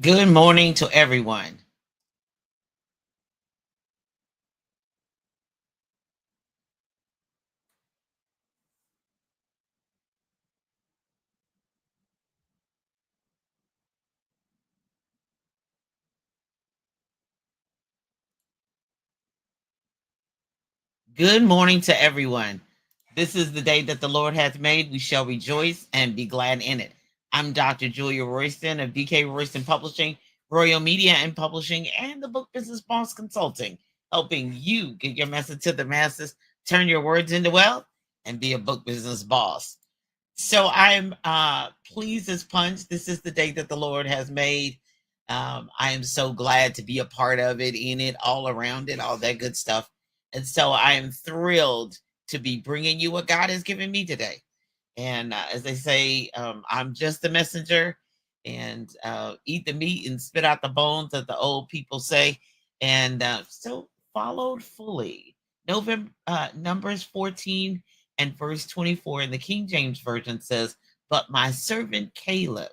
Good morning to everyone. Good morning to everyone. This is the day that the Lord hath made. We shall rejoice and be glad in it. I'm Dr. Julia Royston of DK Royston Publishing, Royal Media and Publishing, and the Book Business Boss Consulting, helping you get your message to the masses, turn your words into wealth, and be a book business boss. So I'm pleased as punch. This is the day that the Lord has made. I am so glad to be a part of it, in it, all around it, all that good stuff. And so I am thrilled to be bringing you what God has given me today. And as they say, I'm just the messenger, and eat the meat and spit out the bones, that the old people say. And so followed fully. Numbers 14 and verse 24 in the King James Version says, "But my servant Caleb,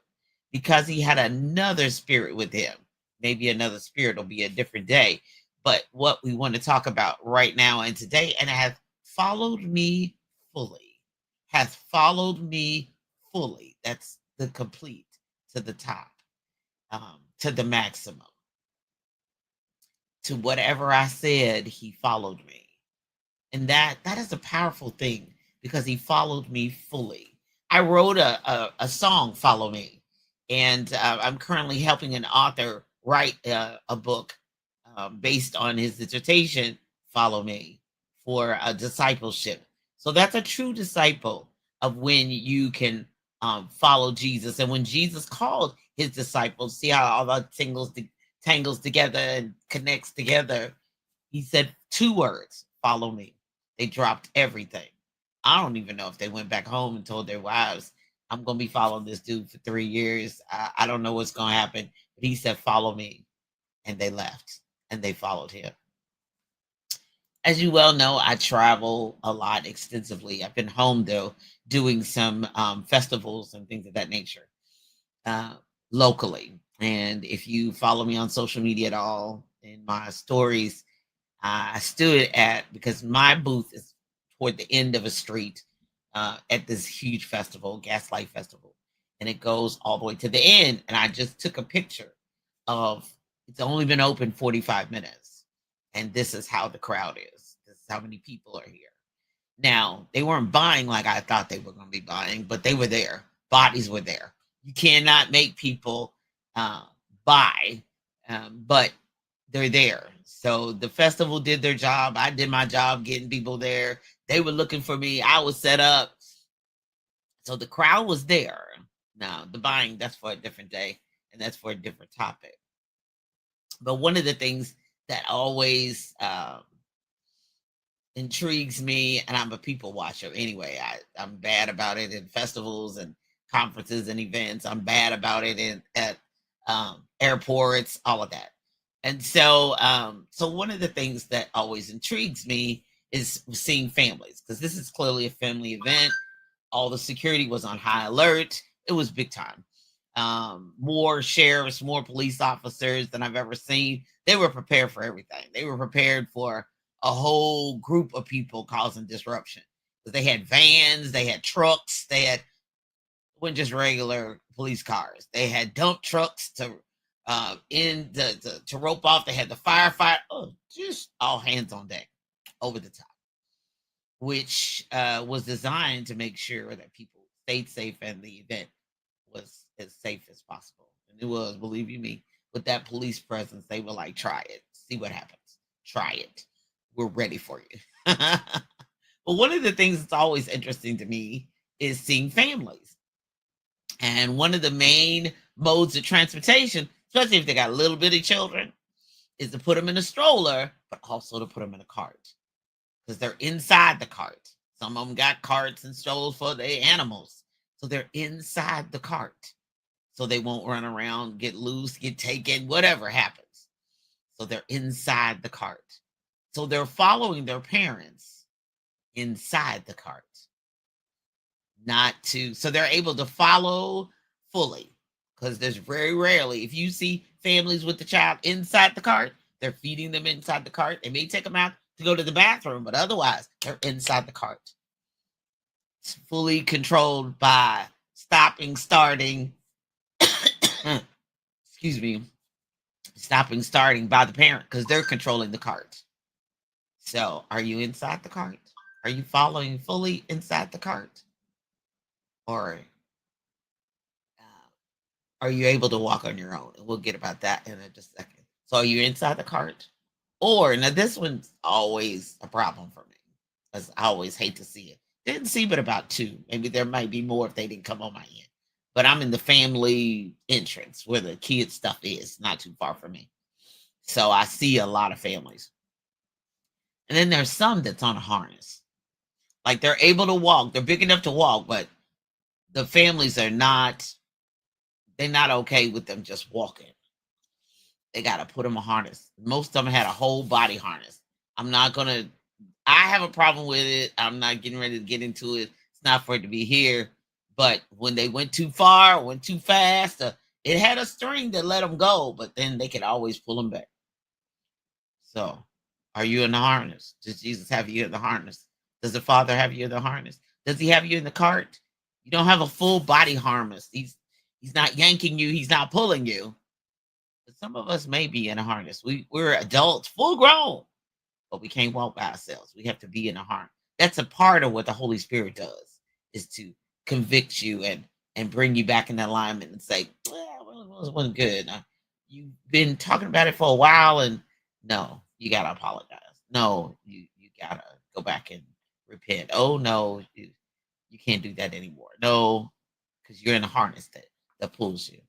because he had another spirit with him," maybe another spirit will be a different day. But what we want to talk about right now and today, and hath followed me fully hath followed me fully. That's the complete, to the top, to the maximum, to whatever I said, he followed me. And that is a powerful thing, because he followed me fully. I wrote a song, "Follow Me," and I'm currently helping an author write a book based on his dissertation, "Follow Me," for a discipleship. So that's a true disciple, of when you can follow Jesus. And when Jesus called his disciples, see how all that tangles together and connects together. He said two words: "Follow me." They dropped everything. I don't even know if they went back home and told their wives, "I'm going to be following this dude for 3 years. I don't know what's going to happen." But he said, "Follow me." And they left and they followed him. As you well know, I travel a lot extensively. I've been home, though, doing some festivals and things of that nature, uh, locally. And if you follow me on social media at all, in my stories, I stood at, because my booth is toward the end of a street at this huge festival, Gaslight Festival, and it goes all the way to the end. And I just took a picture of, it's only been open 45 minutes, and this is how the crowd is. This is how many people are here. Now, they weren't buying like I thought they were going to be buying, but they were there. Bodies were there. You cannot make people uh, buy, but they're there. So the festival did their job. I did my job getting people there. They were looking for me. I was set up. So the crowd was there. Now, the buying, that's for a different day, and that's for a different topic. But one of the things that always intrigues me, and I'm a people watcher anyway. I'm bad about it in festivals and conferences and events. I'm bad about it in at airports, all of that. And so one of the things that always intrigues me is seeing families, because this is clearly a family event. All the security was on high alert. It was big time. More sheriffs, more police officers than I've ever seen. They were prepared for everything. They were prepared for a whole group of people causing disruption. Because they had vans, they had trucks, they had, weren't just regular police cars. They had dump trucks to to rope off. They had the firefighter. Oh, just all hands on deck, over the top, which was designed to make sure that people stayed safe and the event was as safe as possible. And it was, believe you me, with that police presence, they were like, "Try it, see what happens. Try it. We're ready for you." But one of the things that's always interesting to me is seeing families. And one of the main modes of transportation, especially if they got little bitty children, is to put them in a stroller, but also to put them in a cart, because they're inside the cart. Some of them got carts and strollers for the animals. So they're inside the cart. So they won't run around, get loose, get taken, whatever happens. So they're inside the cart. So they're following their parents inside the cart, not to, so they're able to follow fully. because there's very rarely, if you see families with the child inside the cart, they're feeding them inside the cart. They may take them out to go to the bathroom, but otherwise, they're inside the cart. It's fully controlled by stopping, starting, excuse me, stopping, starting by the parent because they're controlling the cart. So, are you inside the cart? Are you following fully inside the cart? Or are you able to walk on your own? And we'll get about that in just a second. So, are you inside the cart? Or, now this one's always a problem for me because I always hate to see it. Didn't see but about two. Maybe there might be more if they didn't come on my end. But I'm in the family entrance where the kid stuff is, not too far from me. So I see a lot of families. And then there's some that's on a harness. Like they're able to walk, they're big enough to walk, but the families are not, they're not okay with them just walking. They got to put them a harness. Most of them had a whole body harness. I'm not going to, I have a problem with it. I'm not getting ready to get into it. It's not for it to be here. But when they went too far, went too fast, it had a string that let them go, but then they could always pull them back. So, are you in the harness? Does Jesus have you in the harness? Does the Father have you in the harness? Does he have you in the cart? You don't have a full body harness. He's not yanking you, he's not pulling you. But some of us may be in a harness. We're adults, full grown, but we can't walk by ourselves. We have to be in a harness. That's a part of what the Holy Spirit does, is to convict you and bring you back in alignment and say, well, it wasn't good. You've been talking about it for a while, and no, you gotta apologize. No, you gotta go back and repent. Oh no, you can't do that anymore. No, because you're in a harness that pulls you.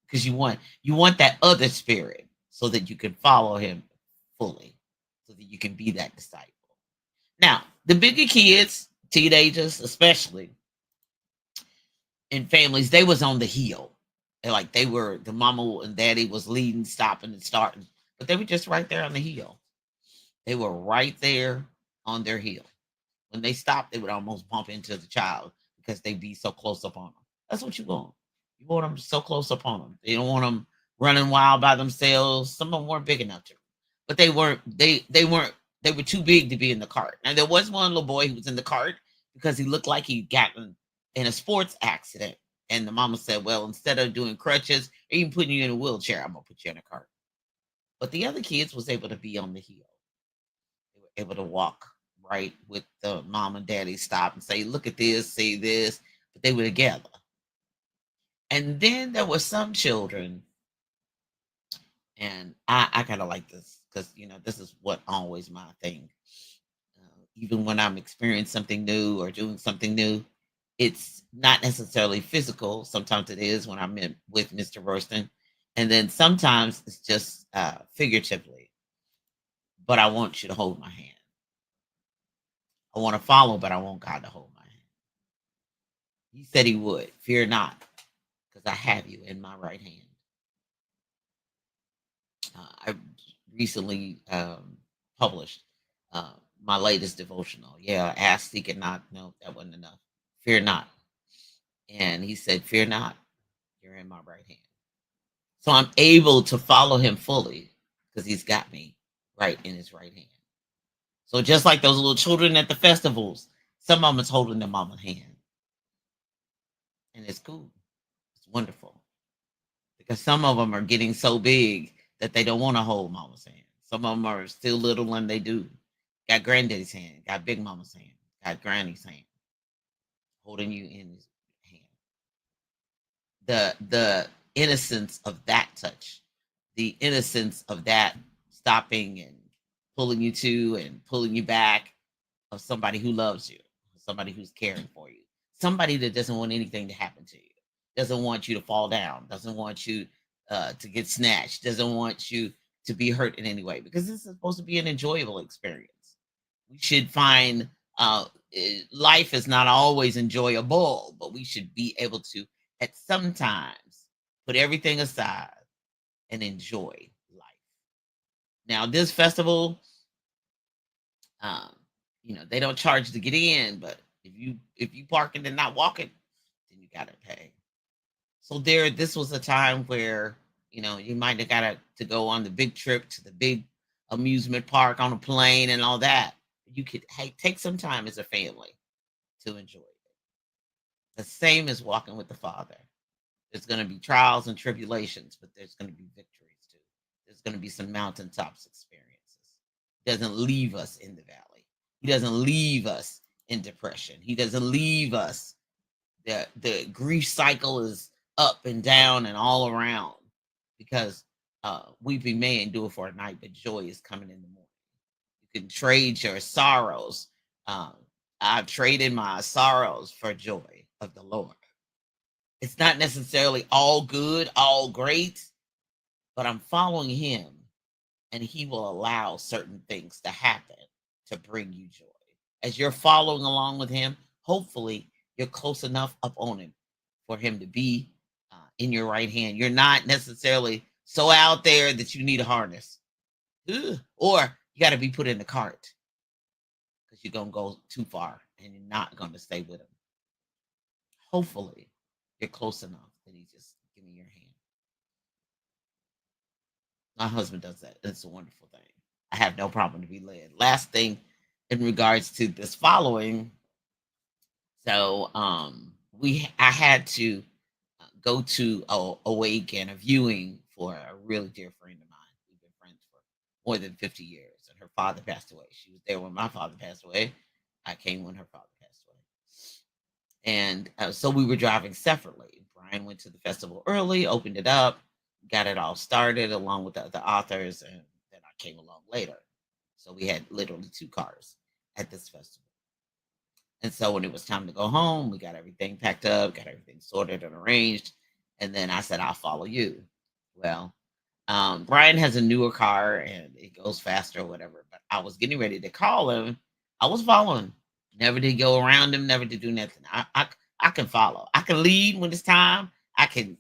Because you want that other spirit so that you can follow him fully, so that you can be that disciple. Now, the bigger kids, teenagers especially, in families, they was on the hill. Like they were, the mama and daddy was leading, stopping and starting, but they were just right there on the hill. They were right there on their heel. When they stopped, they would almost bump into the child because they'd be so close up on them. That's what you want. You want them so close up on them. They don't want them running wild by themselves. Some of them weren't big enough to, but they weren't. They weren't. They were too big to be in the cart. And there was one little boy who was in the cart because he looked like he gotten in a sports accident. And the mama said, "Well, instead of doing crutches or even putting you in a wheelchair, I'm gonna put you in a cart." But the other kids was able to be on the heel. They were able to walk right with the mom and daddy stop and say, look at this, say this, but they were together. And then there were some children, and I kind of like this because, this is what always my thing. Even when I'm experiencing something new or doing something new, it's not necessarily physical. Sometimes it is when I'm with Mr. Royston. And then sometimes it's just figuratively. But I want you to hold my hand. I want to follow, but I want God to hold my hand. He said he would. Fear not, because I have you in my right hand. I recently published my latest devotional. Yeah, ask, seek, and not. No, that wasn't enough. Fear not. And he said, fear not. You're in my right hand. So I'm able to follow him fully because he's got me right in his right hand. So just like those little children at the festivals, some mama's holding their mama's hand. And it's cool. It's wonderful. Because some of them are getting so big that they don't want to hold mama's hand. Some of them are still little and they do. Got granddaddy's hand, got big mama's hand, got granny's hand, holding you in his hand. The innocence of that touch, the innocence of that stopping and pulling you to and pulling you back, of somebody who loves you, somebody who's caring for you, somebody that doesn't want anything to happen to you, doesn't want you to fall down, doesn't want you to get snatched, doesn't want you to be hurt in any way, because this is supposed to be an enjoyable experience. We should find life is not always enjoyable, but we should be able to, at some times, put everything aside and enjoy life. Now, this festival, um, they don't charge to get in, but if you parking and not walking, then you gotta pay. So this was a time where, you might have got to go on the big trip to the big amusement park on a plane and all that. You could, hey, take some time as a family to enjoy it. The same as walking with the Father. There's going to be trials and tribulations, but there's going to be victories too. There's going to be some mountaintops experiences. He doesn't leave us in the valley. He doesn't leave us in depression. He doesn't leave us. The grief cycle is up and down and all around, because weeping may endure for a night, but joy is coming in the morning. You can trade your sorrows. Um, I've traded my sorrows for joy of the Lord. It's not necessarily all good, all great, but I'm following him, and he will allow certain things to happen to bring you joy. As you're following along with him, hopefully you're close enough up on him for him to be in your right hand. You're not necessarily so out there that you need a harness. Ugh. Or you got to be put in the cart, because you're going to go too far and you're not going to stay with him. Hopefully you're close enough that he just give me your hand. My husband does that. It's a wonderful thing. I have no problem to be led. Last thing in regards to this following. So I had to go to a wake and a viewing for a really dear friend of mine. We've been friends for more than 50 years, and her father passed away. She was there when my father passed away. I came when her father passed away. And so we were driving separately. Brian went to the festival early, opened it up, got it all started along with the other authors, and then I came along later. So we had literally two cars at this festival. And so when it was time to go home, we got everything packed up, got everything sorted and arranged. And then I said, I'll follow you. Well, Brian has a newer car and it goes faster or whatever. But I was getting ready to call him. I was following. Never did go around him, never did do nothing. I can follow. I can lead when it's time. I can,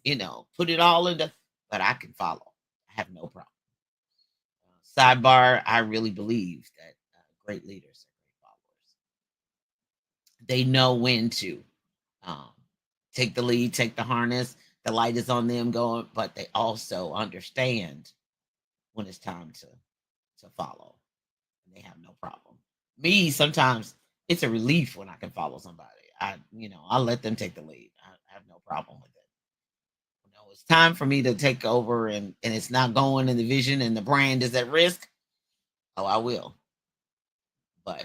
put it all into, but I can follow. I have no problem. Sidebar, I really believe that great leaders are great followers. They know when to um, take the lead, take the harness. The light is on them going, but they also understand when it's time to follow. And they have no problem. Me, sometimes it's a relief when I can follow somebody. I let them take the lead. I have no problem with it. It's time for me to take over, and it's not going in the vision and the brand is at risk. Oh, I will. But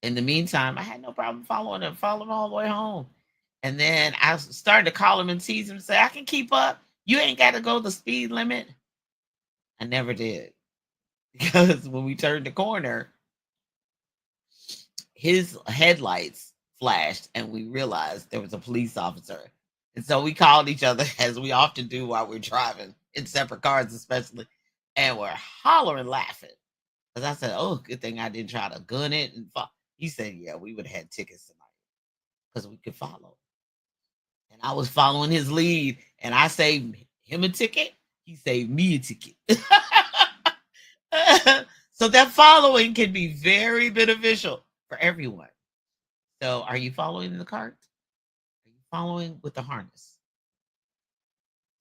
in the meantime, I had no problem following him, following him all the way home. And then I started to call him and tease him and say, I can keep up. You ain't got to go the speed limit. I never did. Because when we turned the corner, his headlights flashed and we realized there was a police officer. And so we called each other, as we often do while we're driving in separate cars, especially. And we're hollering, laughing. Because I said, oh, good thing I didn't try to gun it. And he said, yeah, we would have had tickets tonight because we could follow. And I was following his lead, and I saved him a ticket. He saved me a ticket. So that following can be very beneficial for everyone. So are you following the cart? Are you following with the harness?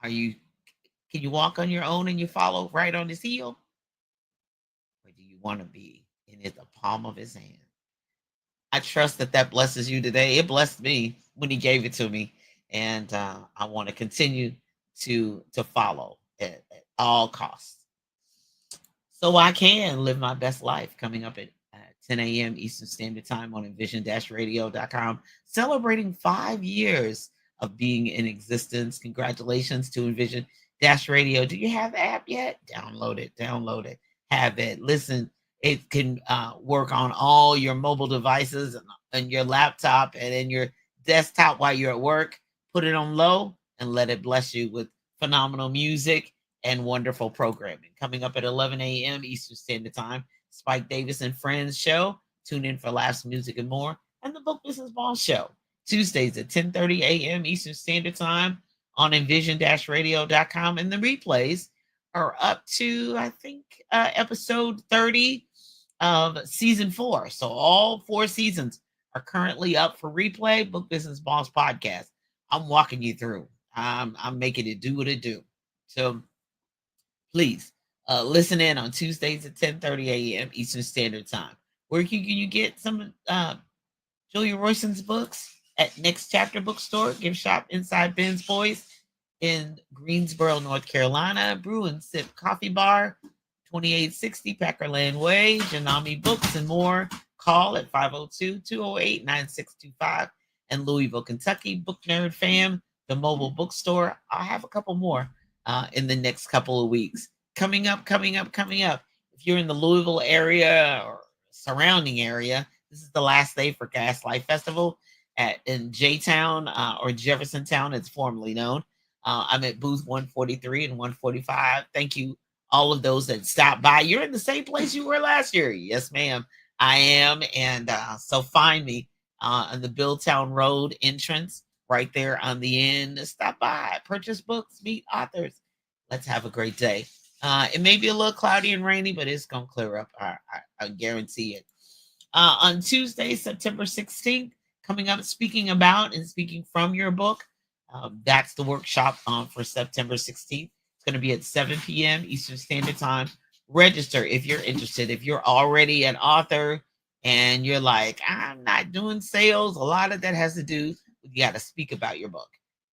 Can you walk on your own and you follow right on his heel? Or do you want to be in the palm of his hand? I trust that blesses you today. It blessed me when he gave it to me. And I want to continue to follow at all costs, so I can live my best life. Coming up at 10 a.m. Eastern Standard Time on envision-radio.com, celebrating 5 years of being in existence. Congratulations to Envision Radio. Do you have the app yet? Download it. Have it. Listen, it can work on all your mobile devices and your laptop and in your desktop while you're at work. Put it on low and let it bless you with phenomenal music and wonderful programming. Coming up at 11 a.m. Eastern Standard Time, Spike Davis and Friends show. Tune in for laughs, music, and more. And the Book Business Boss show. Tuesdays at 10:30 a.m. Eastern Standard Time on envision-radio.com. And the replays are up to, I think, episode 30 of season 4. So all 4 seasons are currently up for replay. Book Business Boss podcast. I'm walking you through. I'm making it do what it do. So please listen in on Tuesdays at 10:30 a.m. Eastern Standard Time. Where can you get some Julia Royston's books? At Next Chapter Bookstore, gift shop inside Ben's Boys in Greensboro, North Carolina. Brew and Sip Coffee Bar, 2860 Packer Lane Way, Janami Books and more. Call at 502-208-9625. And Louisville, Kentucky, Book Nerd Fam, the mobile bookstore. I'll have a couple more in the next couple of weeks. Coming up. If you're in the Louisville area or surrounding area, this is the last day for Gaslight Festival in J-Town or Jeffersontown, it's formerly known. I'm at booth 143 and 145. Thank you, all of those that stopped by. You're in the same place you were last year. Yes, ma'am, I am. And so find me on the Billtown Road entrance right there on the end. Stop by, purchase books, meet authors. Let's have a great day. It may be a little cloudy and rainy, but it's going to clear up. I guarantee it. On Tuesday, September 16th, coming up, speaking about and speaking from your book. That's the workshop for September 16th. It's going to be at 7 p.m. Eastern Standard Time. Register if you're interested. If you're already an author and you're like, I'm not doing sales, a lot of that has to do with you got to speak about your book.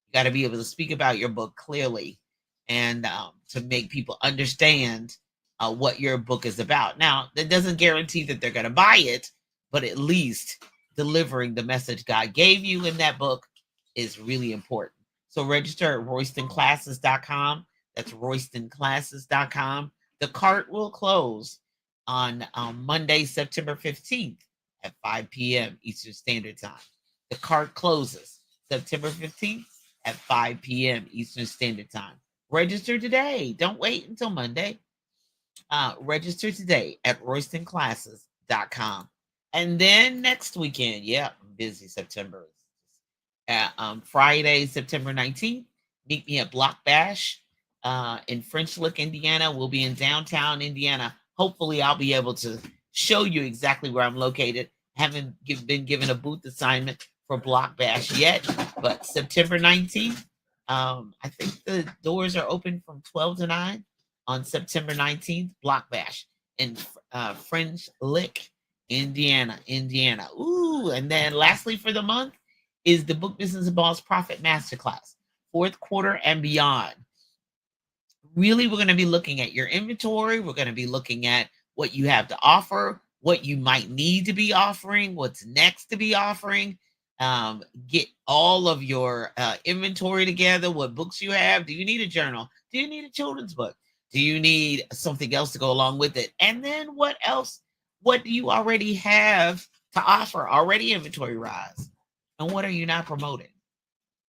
You got to be able to speak about your book clearly and to make people understand what your book is about. Now, that doesn't guarantee that they're going to buy it, but at least delivering the message God gave you in that book is really important. So register at RoystonClasses.com. That's RoystonClasses.com. The cart will close on Monday, September 15th at 5 p.m. Eastern Standard Time. The cart closes September 15th at 5 p.m. Eastern Standard Time. Register today. Don't wait until Monday. Register today at RoystonClasses.com. And then next weekend, I'm busy September. Friday, September 19th, meet me at Block Bash in French Lick, Indiana. We'll be in downtown Indiana. Hopefully, I'll be able to show you exactly where I'm located. Haven't been given a booth assignment for Block Bash yet, but September 19th, I think the doors are open from 12 to 9 on September 19th, Block Bash in French Lick, Indiana. Ooh, and then lastly for the month is the Book Business and Boss Profit Masterclass, fourth quarter and beyond. Really, we're going to be looking at your inventory. We're going to be looking at what you have to offer, what you might need to be offering, what's next to be offering. Get all of your inventory together, what books you have. Do you need a journal? Do you need a children's book? Do you need something else to go along with it? And then what else? What do you already have to offer? Already inventory rise. And what are you not promoting?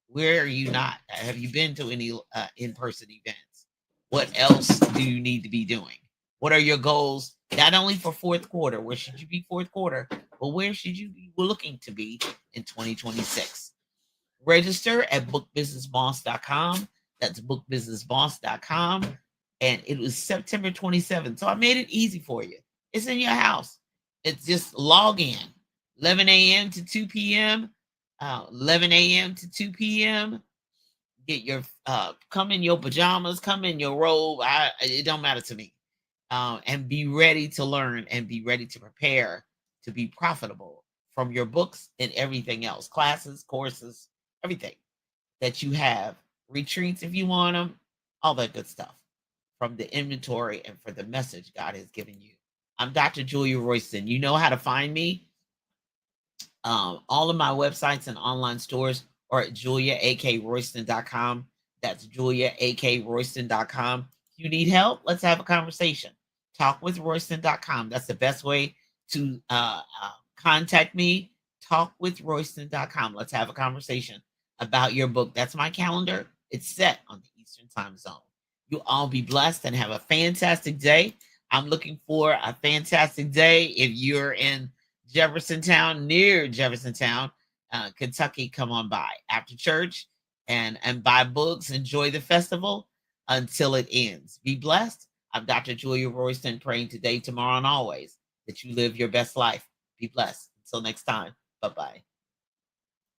Where are you not? Have you been to any in-person events? What else do you need to be doing? What are your goals? Not only for fourth quarter, where should you be fourth quarter, but where should you be looking to be in 2026? Register at bookbusinessboss.com. That's bookbusinessboss.com. And it was September 27th. So I made it easy for you. It's in your house. It's just log in. 11 a.m. to 2 p.m. 11 a.m. to 2 p.m. Get your come in your pajamas, come in your robe. It don't matter to me. And be ready to learn and be ready to prepare to be profitable from your books and everything else, classes, courses, everything that you have, retreats if you want them, all that good stuff from the inventory and for the message God has given you. I'm Dr. Julia Royston. You know how to find me. All of my websites and online stores are at juliaakroyston.com. That's juliaakroyston.com. If you need help, let's have a conversation. Talkwithroyston.com. That's the best way to contact me. Talkwithroyston.com. Let's have a conversation about your book. That's my calendar. It's set on the Eastern Time Zone. You all be blessed and have a fantastic day. I'm looking for a fantastic day. If you're in Jeffersontown, near Jeffersontown, Kentucky, come on by after church and buy books. Enjoy the festival until it ends. Be blessed. I'm Dr. Julia Royston, praying today, tomorrow, and always that you live your best life. Be blessed. Until next time. Bye-bye.